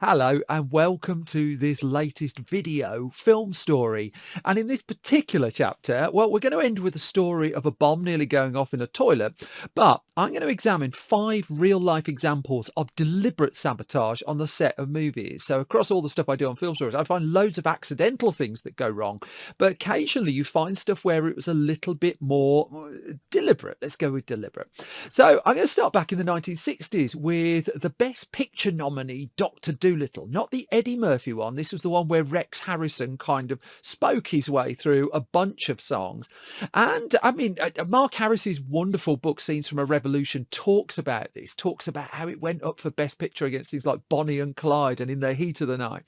Hello and welcome to this latest video film story. And in this particular chapter, well, we're going to end with a story of a bomb nearly going off in a toilet, but I'm going to examine 5 real life examples of deliberate sabotage on the set of movies. So across all the stuff I do on film stories, I find loads of accidental things that go wrong, but occasionally you find stuff where it was a little bit more deliberate. Let's go with deliberate. So I'm going to start back in the 1960s with the Best Picture nominee, Dr. Dolittle, not the Eddie Murphy one. This was the one where Rex Harrison kind of spoke his way through a bunch of songs. And I mean, Mark Harris's wonderful book, Scenes from a Revolution, talks about this, talks about how it went up for Best Picture against things like Bonnie and Clyde and In the Heat of the Night.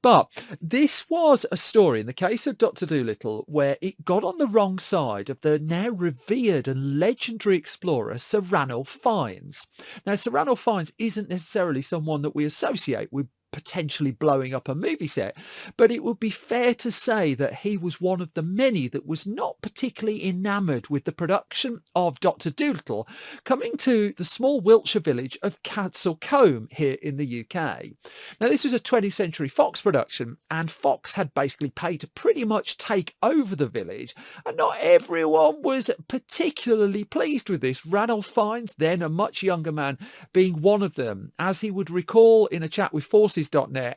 But this was a story, in the case of Dr. Dolittle, where it got on the wrong side of the now revered and legendary explorer Sir Ranulph Fiennes. Now, Sir Ranulph Fiennes isn't necessarily someone that we associate with potentially blowing up a movie set, but it would be fair to say that he was one of the many that was not particularly enamoured with the production of Dr. Dolittle coming to the small Wiltshire village of Castle Combe here in the UK. Now, this was a 20th Century Fox production, and Fox had basically paid to pretty much take over the village, and not everyone was particularly pleased with this. Ranulph Fiennes, then a much younger man, being one of them. As he would recall in a chat with Forces.net,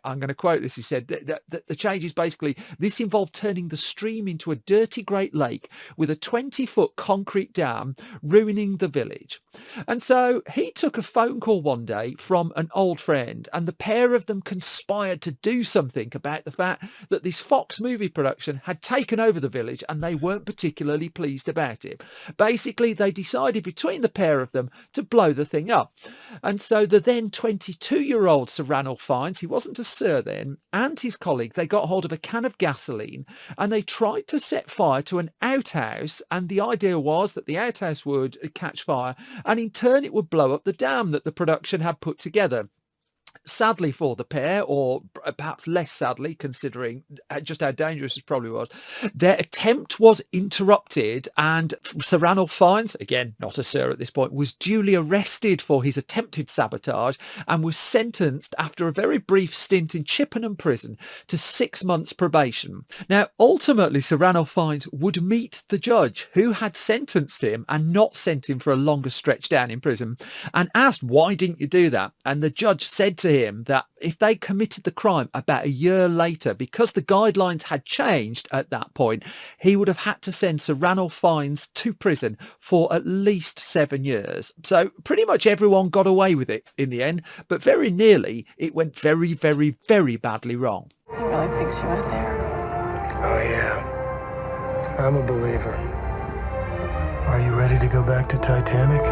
I'm going to quote this, he said that the changes basically, this involved turning the stream into a dirty Great Lake with a 20-foot concrete dam, ruining the village. And so he took a phone call one day from an old friend, and the pair of them conspired to do something about the fact that this Fox movie production had taken over the village and they weren't particularly pleased about it. Basically, they decided between the pair of them to blow the thing up. And so the then 22-year-old Sir Ranulph Fiennes, he wasn't a sir then, and his colleague, they got hold of a can of gasoline and they tried to set fire to an outhouse, and the idea was that the outhouse would catch fire and in turn it would blow up the dam that the production had put together. Sadly for the pair, or perhaps less sadly considering just how dangerous it probably was, their attempt was interrupted, and Sir Ranulph Fiennes, again not a sir at this point, was duly arrested for his attempted sabotage and was sentenced after a very brief stint in Chippenham prison to 6 months probation. Now ultimately Sir Ranulph Fiennes would meet the judge who had sentenced him and not sent him for a longer stretch down in prison, and asked, why didn't you do that? And the judge said to him that if they committed the crime about a year later, because the guidelines had changed at that point, he would have had to send Sir Ranulph Fiennes to prison for at least 7 years. So pretty much everyone got away with it in the end, but very nearly it went very, very, very badly wrong. You really think she was there? Oh, yeah. I'm a believer. Are you ready to go back to Titanic?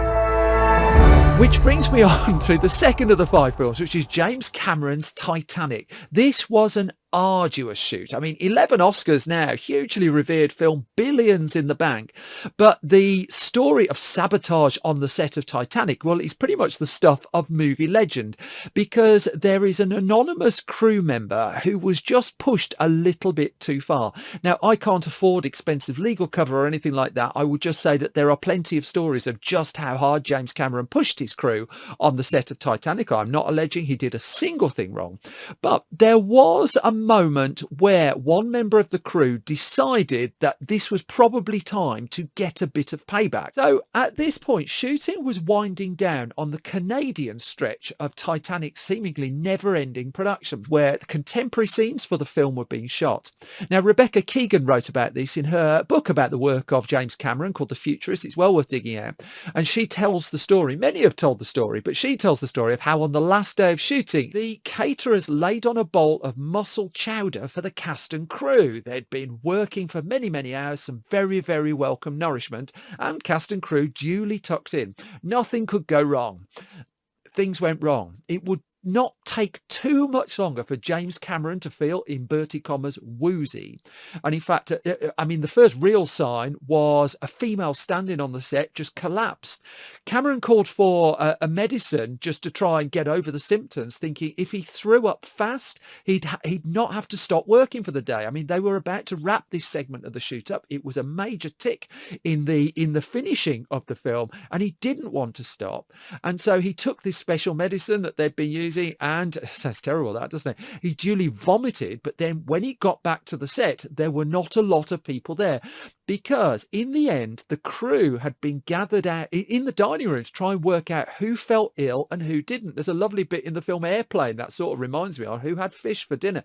Which brings me on to the second of the 5 films, which is James Cameron's Titanic. This was an arduous shoot. I mean, 11 Oscars now, hugely revered film, billions in the bank. But the story of sabotage on the set of Titanic, well, it's pretty much the stuff of movie legend, because there is an anonymous crew member who was just pushed a little bit too far. Now, I can't afford expensive legal cover or anything like that. I would just say that there are plenty of stories of just how hard James Cameron pushed his crew on the set of Titanic. I'm not alleging he did a single thing wrong, but there was a moment where one member of the crew decided that this was probably time to get a bit of payback. So at this point, shooting was winding down on the Canadian stretch of Titanic's seemingly never-ending production, where contemporary scenes for the film were being shot. Now, Rebecca Keegan wrote about this in her book about the work of James Cameron called The Futurist. It's well worth digging out. And she tells the story, many have told the story, but she tells the story of how on the last day of shooting, the caterers laid on a bowl of mussel chowder for the cast and crew. They'd been working for many, many hours, some very, very welcome nourishment, and cast and crew duly tucked in. Nothing could go wrong. Things went wrong. It would not take too much longer for James Cameron to feel, inverted commas, woozy. And in fact, I mean, the first real sign was a female standing on the set just collapsed. Cameron called for a medicine just to try and get over the symptoms, thinking if he threw up fast, he'd not have to stop working for the day. I mean, they were about to wrap this segment of the shoot up. It was a major tick in the finishing of the film, and he didn't want to stop. And so he took this special medicine that they'd been using crazy, and sounds terrible, that, doesn't it? He duly vomited, but then when he got back to the set, there were not a lot of people there, because in the end, the crew had been gathered out in the dining room to try and work out who felt ill and who didn't. There's a lovely bit in the film Airplane that sort of reminds me of who had fish for dinner.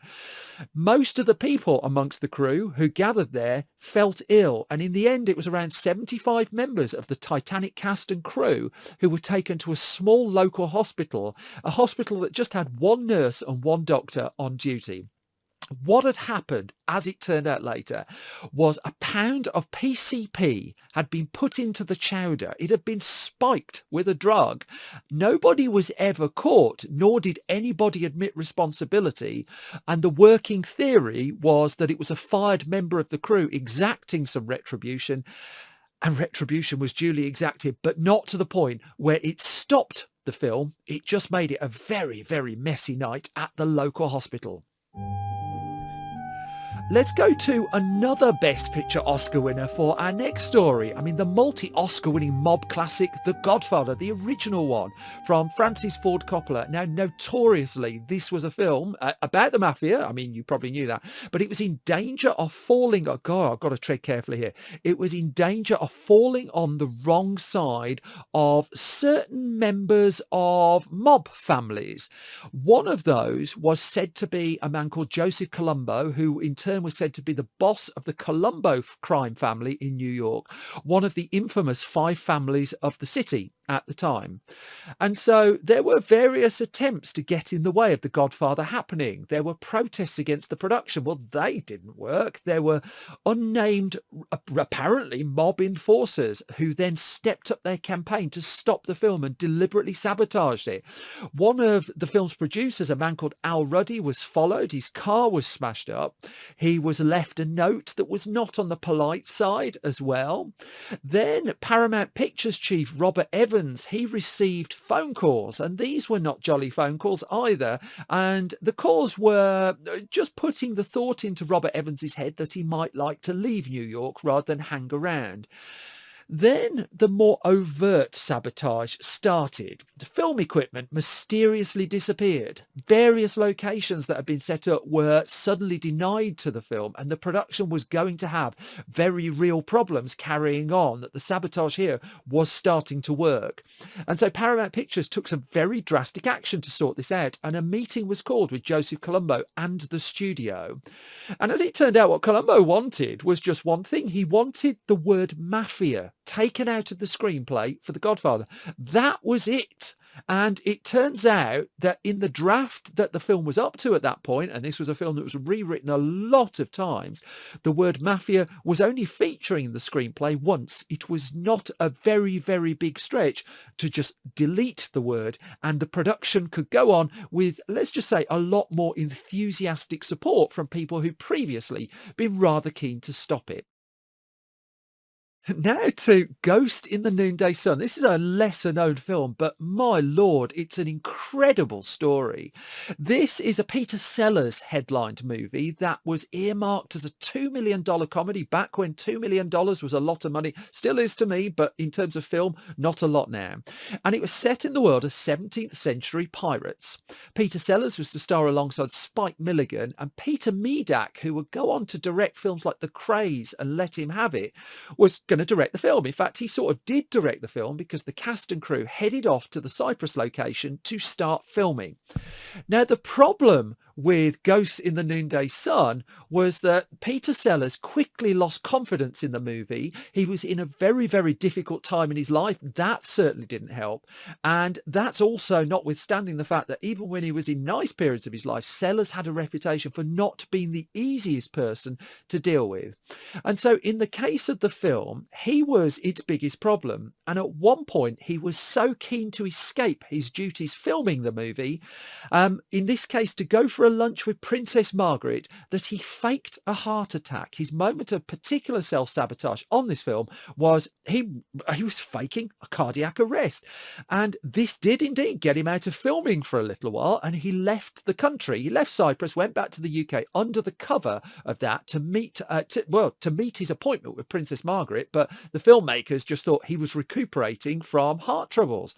Most of the people amongst the crew who gathered there felt ill, and in the end, it was around 75 members of the Titanic cast and crew who were taken to a small local hospital, a hospital that just had one nurse and one doctor on duty. What had happened, as it turned out later, was a pound of PCP had been put into the chowder. It had been spiked with a drug. Nobody was ever caught, nor did anybody admit responsibility. And the working theory was that it was a fired member of the crew exacting some retribution, and retribution was duly exacted, but not to the point where it stopped the film. It just made it a very, very messy night at the local hospital. Let's go to another Best Picture Oscar winner for our next story. I mean, the multi-Oscar winning mob classic, The Godfather, the original one from Francis Ford Coppola. Now, notoriously, this was a film about the mafia. I mean, you probably knew that, but it was in danger of falling. Oh, God, I've got to tread carefully here. It was in danger of falling on the wrong side of certain members of mob families. One of those was said to be a man called Joseph Colombo, who in turn was said to be the boss of the Colombo crime family in New York, one of the infamous 5 families of the city at the time. And so there were various attempts to get in the way of The Godfather happening. There were protests against the production. Well, they didn't work. There were unnamed, apparently mob enforcers who then stepped up their campaign to stop the film and deliberately sabotaged it. One of the film's producers, a man called Al Ruddy, was followed. His car was smashed up. He was left a note that was not on the polite side as well. Then Paramount Pictures chief Robert Evans, he received phone calls, and these were not jolly phone calls either. And the calls were just putting the thought into Robert Evans's head that he might like to leave New York rather than hang around. Then the more overt sabotage started. The film equipment mysteriously disappeared. Various locations that had been set up were suddenly denied to the film, and the production was going to have very real problems carrying on, that the sabotage here was starting to work. And so Paramount Pictures took some very drastic action to sort this out, and a meeting was called with Joseph Colombo and the studio. And as it turned out, what Colombo wanted was just one thing. He wanted the word mafia taken out of the screenplay for The Godfather. That was it. And it turns out that in the draft that the film was up to at that point, and this was a film that was rewritten a lot of times, the word mafia was only featuring in the screenplay once. It was not a very, very big stretch to just delete the word, and the production could go on with, let's just say, a lot more enthusiastic support from people who'd previously been rather keen to stop it. Now to Ghost in the Noonday Sun. This is a lesser known film, but my lord, it's an incredible story. This is a Peter Sellers headlined movie that was earmarked as a $2 million comedy back when $2 million was a lot of money. Still is to me, but in terms of film, not a lot now. And it was set in the world of 17th century pirates. Peter Sellers was to star alongside Spike Milligan, and Peter Medak, who would go on to direct films like The Craze and Let Him Have It, was going to direct the film. In fact, he sort of did direct the film because the cast and crew headed off to the Cyprus location to start filming. Now, the problem with Ghosts in the Noonday Sun was that Peter Sellers quickly lost confidence in the movie. He was in a very, very difficult time in his life. That certainly didn't help. And that's also notwithstanding the fact that even when he was in nice periods of his life, Sellers had a reputation for not being the easiest person to deal with. And so in the case of the film, he was its biggest problem. And at one point, he was so keen to escape his duties filming the movie, in this case, to go for for a lunch with Princess Margaret that he faked a heart attack. His moment of particular self-sabotage on this film was he was faking a cardiac arrest. And this did indeed get him out of filming for a little while, and he left the country. He left Cyprus, went back to the UK under the cover of that to meet his appointment with Princess Margaret, but the filmmakers just thought he was recuperating from heart troubles.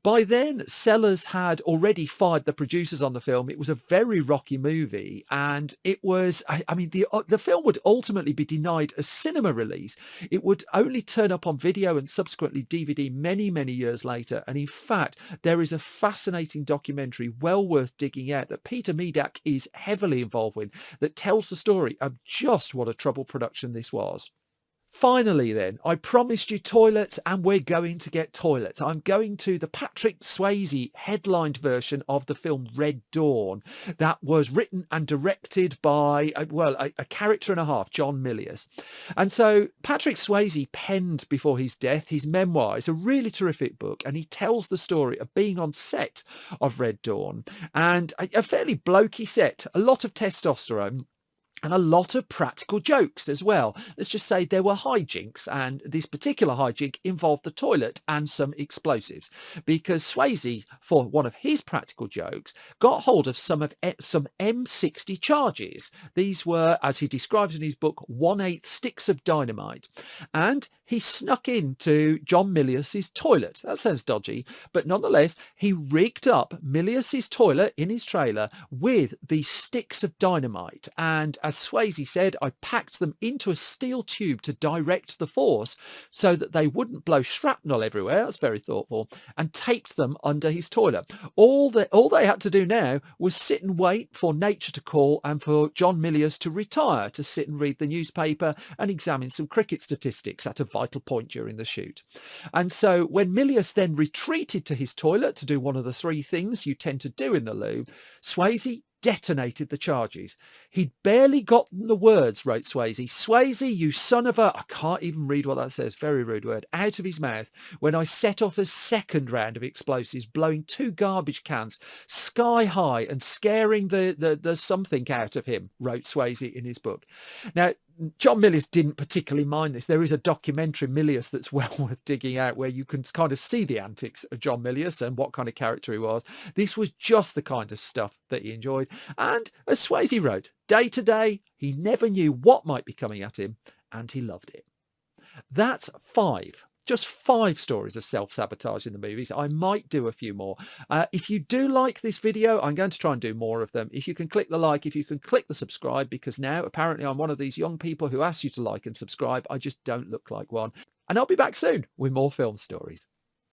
By then, Sellers had already fired the producers on the film. It was a very rocky movie, and it was, I mean, the film would ultimately be denied a cinema release. It would only turn up on video and subsequently DVD many, many years later. And in fact, there is a fascinating documentary well worth digging out that Peter Medak is heavily involved with that tells the story of just what a troubled production this was. Finally, then, I promised you toilets, and we're going to get toilets. I'm going to the Patrick Swayze headlined version of the film Red Dawn that was written and directed by, a character and a half, John Milius. And so Patrick Swayze penned before his death his memoir. It's a really terrific book, and he tells the story of being on set of Red Dawn, and a fairly blokey set, a lot of testosterone, and a lot of practical jokes as well. Let's just say there were hijinks, and this particular hijink involved the toilet and some explosives, because Swayze, for one of his practical jokes, got hold of some M60 charges. These were, as he describes in his book, 1/8 sticks of dynamite, and he snuck into John Milius's toilet. That sounds dodgy, but nonetheless, he rigged up Milius's toilet in his trailer with these sticks of dynamite. And as Swayze said, I packed them into a steel tube to direct the force so that they wouldn't blow shrapnel everywhere. That's very thoughtful. And taped them under his toilet. All they had to do now was sit and wait for nature to call and for John Milius to retire to sit and read the newspaper and examine some cricket statistics at a vital point during the shoot. And so when Milius then retreated to his toilet to do one of the three things you tend to do in the loo, Swayze detonated the charges. He'd barely gotten the words, wrote Swayze, "Swayze, you son of a," I can't even read what that says, very rude word, out of his mouth when I set off a second round of explosives, blowing 2 garbage cans sky high and scaring the something out of him, wrote Swayze in his book. Now, John Milius didn't particularly mind this. There is a documentary, Milius, that's well worth digging out, where you can kind of see the antics of John Milius and what kind of character he was. This was just the kind of stuff that he enjoyed. And as Swayze wrote, day to day, he never knew what might be coming at him, and he loved it. That's 5. Just 5 stories of self-sabotage in the movies. I might do a few more. If you do like this video, I'm going to try and do more of them. If you can click the like, if you can click the subscribe, because now apparently I'm one of these young people who ask you to like and subscribe. I just don't look like one. And I'll be back soon with more film stories.